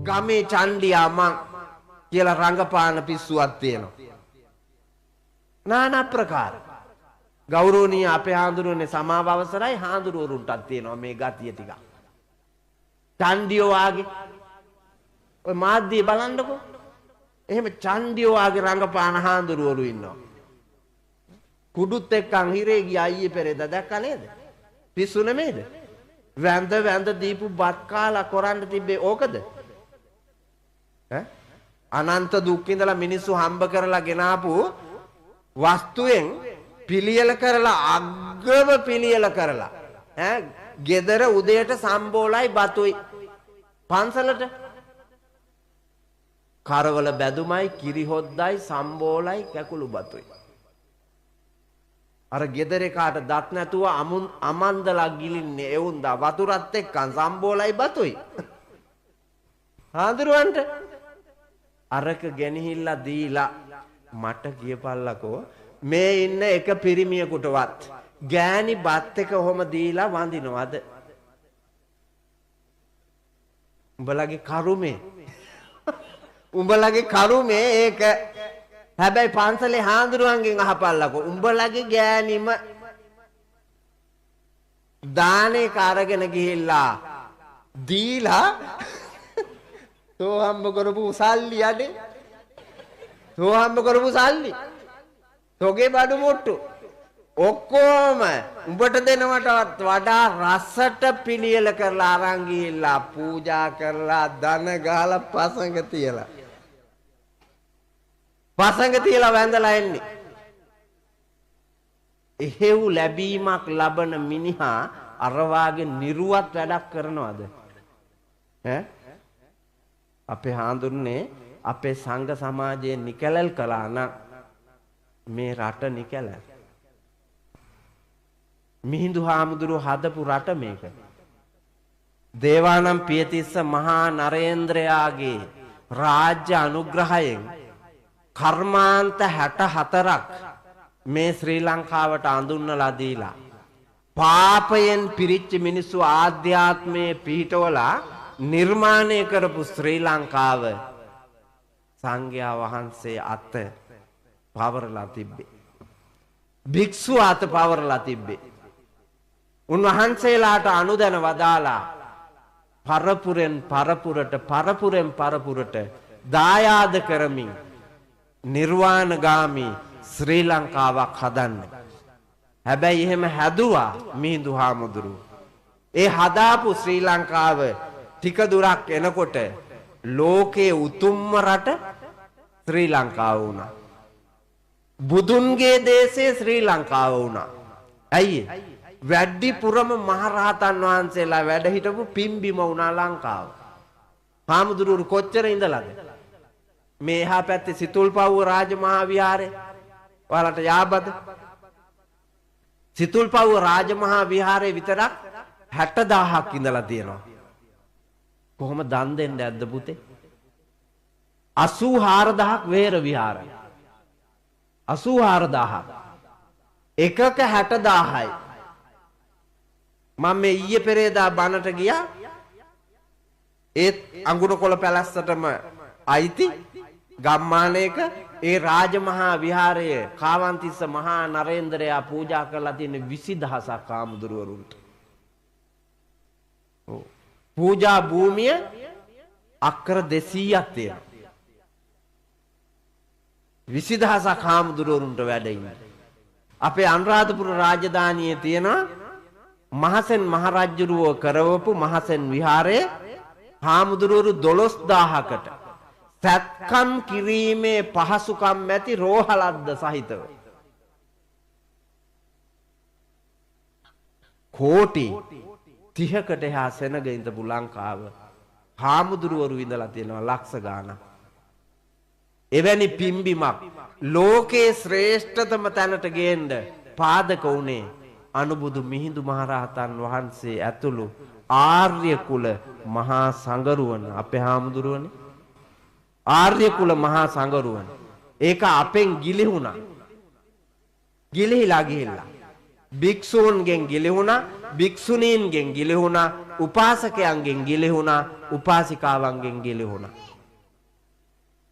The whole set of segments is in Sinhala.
ගමේ චණ්ඩියා මං කියලා රංගපාන පිස්සුවක් තියෙනවා. নানা ප්‍රකාර. ගෞරවනීය අපේ හාමුදුරුවනේ සමාව අවසරයි හාමුදුරුවරුන්ටත් තියෙනවා මේ ගතිය ටික. චණ්ඩියෝ වාගේ ඔය මාධ්‍ය බලන්නකෝ. එහෙම චණ්ඩියෝ වාගේ රංගපාන හාමුදුරුවරු ඉන්නවා. කුඩුත් එක්කන් හිරේ ගිය අයියේ පෙරේද දැක්ක නේද? පිස්සු නෙමෙයිද? වැඳ දීපු බත් කාලා කරන්න තිබ්බේ ඕකද? අනන්ත දුක් ඉඳලා මිනිස්සු හම්බ කරලා ගෙනාපු වස්තුවෙන් පිළියෙල කරලා අග්ගව පිළියෙල කරලා ගෙදර උදේට සම්බෝලයි බතුයි පන්සලට කරවල බැදුමයි කිරි හොද්දයි සම්බෝලයි කැකුළු බතුයි අර ගෙදරේ කාට දත් නැතුව අමන්දලා ගිලින්නේ එවුන්දා වතුරත් එක්කන් සම්බෝලයි බතුයි හාඳුරුවන්ට අරක ගෙනහිල්ලා දීලා මට කියපල්ලකෝ මේ ඉන්න එක පිරිමියෙකුටවත් ගෑණි බත් එක ඔහොම දීලා වඳිනවද? උඹලගේ කරුමේ ඒක හැබැයි පන්සලේ හාඳුරුවන්ගෙන් අහපල්ලකෝ උඹලගේ ගෑණිම දානේ කාරගෙන ගිහිල්ලා දීලා තෝ හම්බ කරපු සල්ලි යන්නේ තෝ හම්බ කරපු සල්ලි තෝගේ බඩු මුට්ටු ඔක්කොම උඹට දෙනවටවත් වඩා රසට පිළියෙල කරලා අරන් ගිහිල්ලා පූජා කරලා දන ගහලා පසඟ තියලා වැඳලා එන්නේ. එහෙව් ලැබීමක් ලබන මිනිහා අර වාගේ නිර්වත් වැඩක් කරනවද? අපේ හාඳුන්නේ අපේ සංඝ සමාජයේ නිකලල් කළා නම් මේ රට නිකලල්. මිහිඳු හාමුදුරුවෝ හදපු රට මේක. දේවානම් පියතිස්ස මහා නරේන්ද්‍රයාගේ රාජ්‍ය අනුග්‍රහයෙන් කර්මාන්ත 64ක් මේ ශ්‍රී ලංකාවට අඳුන්වලා දීලා පාපයෙන් පිරිච්ච මිනිස්සු ආධ්‍යාත්මයේ පිහිටවලා නිර්මාණය කරපු ශ්‍රී ලංකාව සංඝයා වහන්සේ අත පවරලා තිබ්බේ. භික්ෂු අත පවරලා තිබ්බේ. උන්වහන්සේලාට අනුදැන වදාලා පරපුරෙන් පරපුරට දායාද කරමින් නිර්වාණගාමී ශ්‍රී ලංකාවක් හදන්න. හැබැයි එහෙම හැදුවා මිහිඳු හාමුදුරුවෝ. ඒ හදාපු ශ්‍රී ලංකාව ටික දුරක් එනකොට ලෝකයේ උතුම්ම රට ශ්‍රී ලංකාව වුණා. බුදුන්ගේ දේශේ ශ්‍රී ලංකාව වුණා. ඇයි? වැඩිපුරම මහරහතන් වහන්සේලා වැඩ හිටපු පිම්බිම වුණා ලංකාව. හාමුදුරුවෝ කොච්චර ඉඳලාද? මේ එහා පැත්තේ සිතුල්පව්ව රාජමහා විහාරේ ඔයාලට යාබද? සිතුල්පව්ව රාජමහා විහාරේ විතරක් 60000ක් ඉඳලා තියෙනවා. කොහොම දන් දෙන්න ඇද්ද පුතේ? 84000ක් වේර විහාරය. 84000ක්. එකක 60000යි. මම මේ ඊයේ පෙරේදා බණට ගියා. ඒත් අඟුරුකොළ පැලැස්සටම අයිති ගම්මානයක ඒ රාජමහා විහාරයේ කාවන්තිස්ස මහා නරේන්ද්‍රයා පූජා කරලා තියෙන 20000ක් ආමුදුරවරුන්ට. ඔව්. පූජා භූමිය අක්කර 200ක් තියෙනවා. 20000ක් ආමුදුරවරුන්ට වැඩ ඉන්නේ. අපේ අනුරාධපුර රාජධානියේ තියෙනවා මහසෙන් මහරජුරුව කරවපු මහසෙන් විහාරයේ හාමුදුරුවරු 12000කට සත්කම් කිරීමේ පහසුකම් ඇති රෝහලක්ද සහිතව කෝටි 30කට එහා සෙනග ඉඳපු ලංකාව හාමුදුරුවරු ඉඳලා තියෙනවා ලක්ෂ ගාණක්. එවැනි පිම්බිමක් ලෝකේ ශ්‍රේෂ්ඨතම තැනට ගේන්න පාදක වුණේ අනුබුදු මිහිඳු මහරහතන් වහන්සේ ඇතුළු ආර්ය කුල මහා සංගරුවන අපේ හාමුදුරුවනේ. ආර්ය කුල මහා සංගරුවන. ඒක අපෙන් ගිලිහුණා. ගිලිහිලා ගිහිල්ලා භික්ෂූන්ගෙන් ගිලිහුණා. භික්ෂුණීන්ගෙන් ගිලිහුණා, උපාසකයන්ගෙන් ගිලිහුණා, උපාසිකාවන්ගෙන් ගිලිහුණා.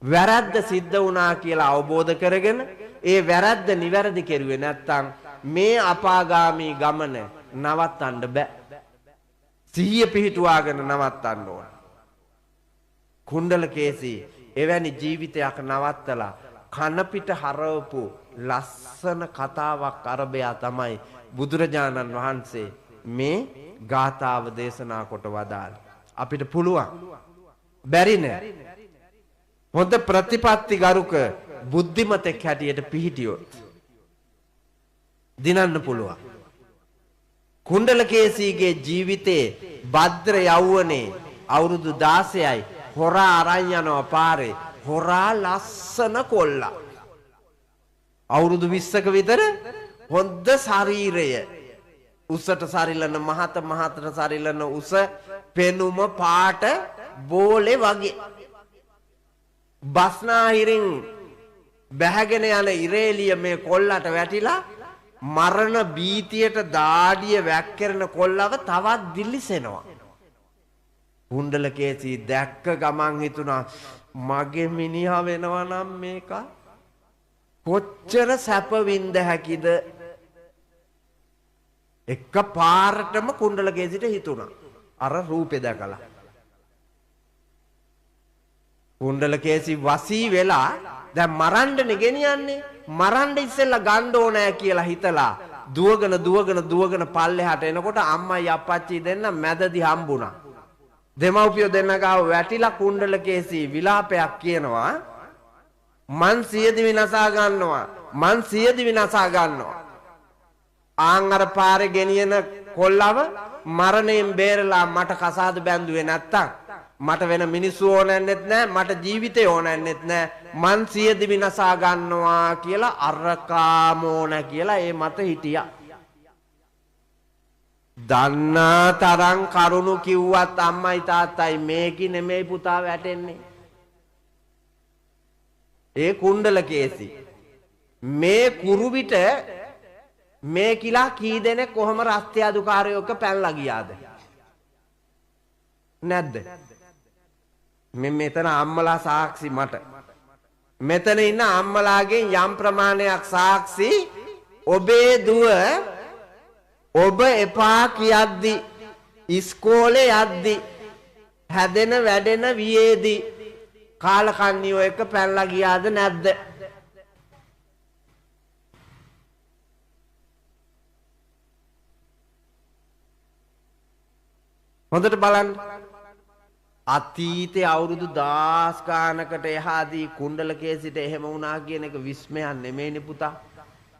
වැරද්ද සිද්ධ වුණා කියලා අවබෝධ කරගෙන ඒ වැරද්ද නිවැරදි කෙරුවේ නැත්නම් මේ අපාගාමී ගමන නවත්තන්න බෑ. සිහිය පිහිටුවාගෙන නවත්තන්න ඕන. කුණ්ඩලකේසී එවැනි ජීවිතයක් නවත්තලා කන පිට හරවපු ලස්සන කතාවක් අරබයා තමයි බුදුරජාණන් වහන්සේ මේ ගාථාව දේශනා කොට වදාළේ. අපිට පුළුවන් බැරි නෑ. හොඳ ප්‍රතිපත්ති ගරුක බුද්ධිමතෙක් හැටියට පිහිටියොත් දිනන්න පුළුවන්. කුණ්ඩලකේසීගේ ජීවිතේ භද්‍ර යෞවනේ අවුරුදු 16යි හොරා අරන් යනවා පාරේ. හොරා ලස්සන කොල්ලා. අවුරුදු 20ක විතර හොඳ ශරීරය. උසට සරිලන මහතට සරිලන උස පෙනුම පාට බෝලේ වගේ. බස්නාහිරින් බැහැගෙන යන ඉරේලිය මේ කොල්ලට වැටිලා මරණ බීතියට දාඩිය වැක්කරන කොල්ලව තවත් දිලිසෙනවා. කුණ්ඩලකේසී දැක්ක ගමන් හිතුණා මගේ මිනිහා වෙනවා නම් මේක කොච්චර සැප විඳ හැකිද? එක පාරටම කුණ්ඩලකේසීට හිතුණා අර රූපේ දැකලා. කුණ්ඩලකේසී වසී වෙලා දැන් මරන්නනේ ගෙනියන්නේ. මරන්න ඉස්සෙල්ලා ගන්න ඕනෑ කියලා හිතලා දුවගෙන පල්ලෙහාට එනකොට අම්මයි අප්පච්චි දෙන්න මැදදී හම්බුණා. දෙමව්පියෝ දෙන්න ගාව වැටිලා කුණ්ඩලකේසී විලාපයක් කියනවා මං සියදිවි නසා ගන්නවා. ආන් අර පාරේ ගෙනියන කොල්ලව මරණයෙන් බේරලා මට කසාද බැඳුවේ නැත්තම් මට වෙන මිනිස්සු ඕනන්නේත් නැහැ, මට ජීවිතේ ඕනන්නේත් නැහැ. මං සියදිවි නසා ගන්නවා කියලා අරකාමෝන කියලා ඒ මත හිටියා. දන්නා තරම් කරුණු කිව්වත් අම්මයි තාත්තයි මේකි නෙමෙයි පුතා වැටෙන්නේ. ඒ කුණ්ඩලකේසී මේ කුරුවිට මේ කිලා කී දෙනෙක් කොහොම රස්තිය අදුකාරයෝක පැනලා ගියාද? නැද්ද? මෙතන අම්මලා සාක්ෂි මට. මෙතන ඉන්න අම්මලාගෙන් යම් ප්‍රමාණයක් සාක්ෂි ඔබේ දුව ඔබ එපා කියද්දි ඉස්කෝලේ යද්දි හැදෙන වැඩෙන වියේදී කාලකන්නියෝ එක පැනලා ගියාද නැද්ද? හොඳට බලන්න. අතීතයේ අවුරුදු 10 ගානකට එහාදී කුණ්ඩලකේසීට එහෙම වුණා කියන එක විස්මයක් නෙමෙයිනේ පුතා.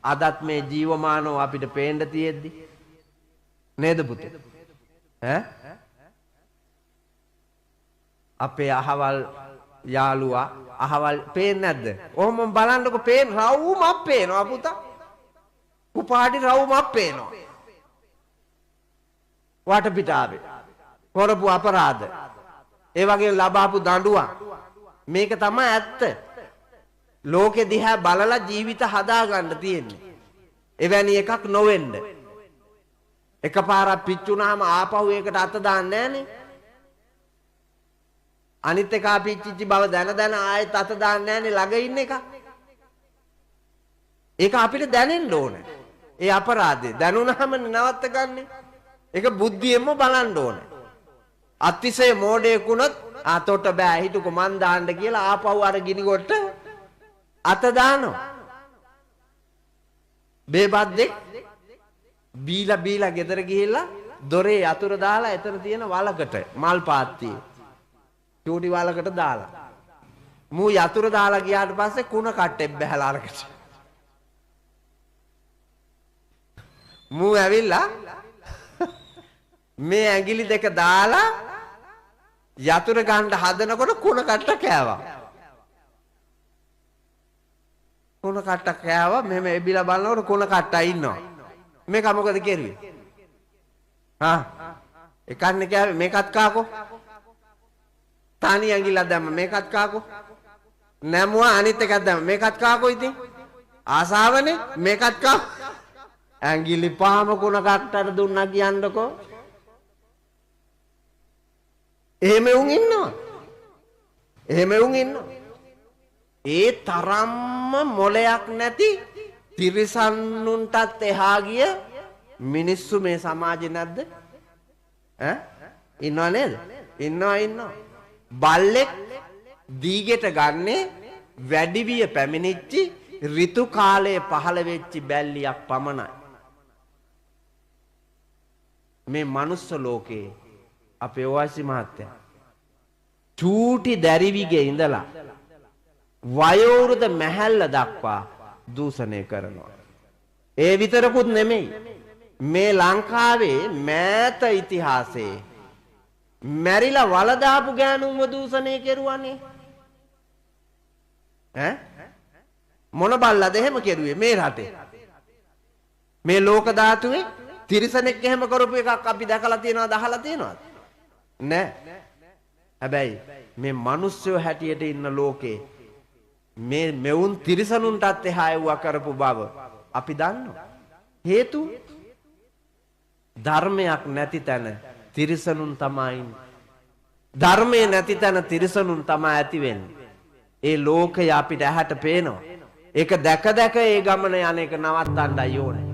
අදත් මේ ජීවමානව අපිට පේන්න තියෙද්දි නේද පුතේ? අපේ අහවල් යාළුවා අහවල් පේන්නේ නැද්ද? ඔහොම බලන්නකො පේන රවුමක් පේනවා පුතා. උපාඩි රවුමක් පේනවා. වටපිටාවේ කරපු අපරාධ ඒ වගේ ලබාපු දඬුවම් මේක තමයි ඇත්ත. ලෝකෙ දිහා බලලා ජීවිත හදාගන්න තියෙන්නේ. එවැනි එකක් නොවෙන්න. එකපාරක් පිච්චුනාම ආපහු ඒකට අත දාන්නේ නැහනේ. අනිත් එක පිච්චිච්ච බව දැන ආයෙත් අත දාන්නේ නැහනේ ළඟ ඉන්න එක. ඒක අපිට දැනෙන්න ඕනේ. ඒ අපරාධය දැනුණාම නවත්ත ගන්න. ඒක බුද්ධියෙන්ම බලන්න ඕනේ. අතිශය මෝඩයෙකුණොත් අතොට බෑ හිටුකෝ මන් දාන්න කියලා ආපහු අර ගිනිගොට්ට අත දානවා. බේබද්දෙක් බීලා ගෙදර ගිහිල්ලා දොරේ යතුරු දාලා එතන තියෙන වලකට මල් පාත්තියේ චූටි වලකට දාලා මූ යතුරු දාලා ගියාට පස්සේ කුණ කට්ටෙක් බහැලා අරකට මූ ඇවිල්ලා මේ ඇඟිලි දෙක දාලා යතුරු ගන්න හදනකොට කුණ කට්ට කෑවා. කුණ කට්ට කෑවා මෙහෙම එබිලා බලනකොට කුණ කට්ටා ඉන්නවා. මේක මොකද කෙරුවේ? එකන්නේ කෑවේ මේකත් කාකෝ. තනි ඇඟිල්ල දැම්ම මේකත් කාකෝ. නැමුවා අනිත් එකක් දැම්ම මේකත් කාකෝ ඉතින්. ආසාවනේ මේකත් කාකෝ. ඇඟිලි පහම කුණ කට්ටට දුන්නා කියන්නකෝ. එහෙම උන් ඉන්නවා. එහෙම උන් ඉන්නවා. ඒ තරම්ම මොලයක් නැති තිරිසන්නුන්ටත් එහා ගිය මිනිස්සු මේ සමාජේ නැද්ද? ඈ ඉන්නව නේද? ඉන්නවා. බල්ලෙක් දීගෙට ගන්නේ වැඩිවිය පැමිණිච්චි ඍතු කාලයේ පහළ වෙච්ච බැල්ලියක් පමණයි. මේ මනුස්ස ලෝකේ අපේ ඔයසි මහත්තයා චූටි දැරිවිගේ ඉඳලා වයෝවෘද මැහැල්ල දක්වා දූෂණය කරනවා. ඒ විතරකුත් නෙමෙයි. මේ ලංකාවේ මෑත ඉතිහාසයේ මැරිලා වල දාපු ගෑනුන්ව දූෂණය කෙරුවානේ. ඈ මොන බල්ලාද එහෙම කෙරුවේ මේ රටේ? මේ ලෝක ධාතුවේ තිරිසනෙක් එහෙම කරපු එකක් අපි දැකලා තියනවද අහලා තියනවද? නෑ. හැබැයි මේ මිනිස්සු හැටියට ඉන්න ලෝකේ මේ මෙවුන් තිරිසනුන්ටත් එහා යුවා කරපු බව අපි දන්නවා. හේතු ධර්මයක් නැති තැන තිරිසනුන් තමයි ඉන්නේ. ධර්මයේ නැති තැන තිරිසනුන් තමයි ඇති වෙන්නේ. ඒ ලෝකය අපිට ඇහැට පේනවා. ඒක දැක දැක ඒ ගමන යන එක නවත්තන්නයි ඕනේ.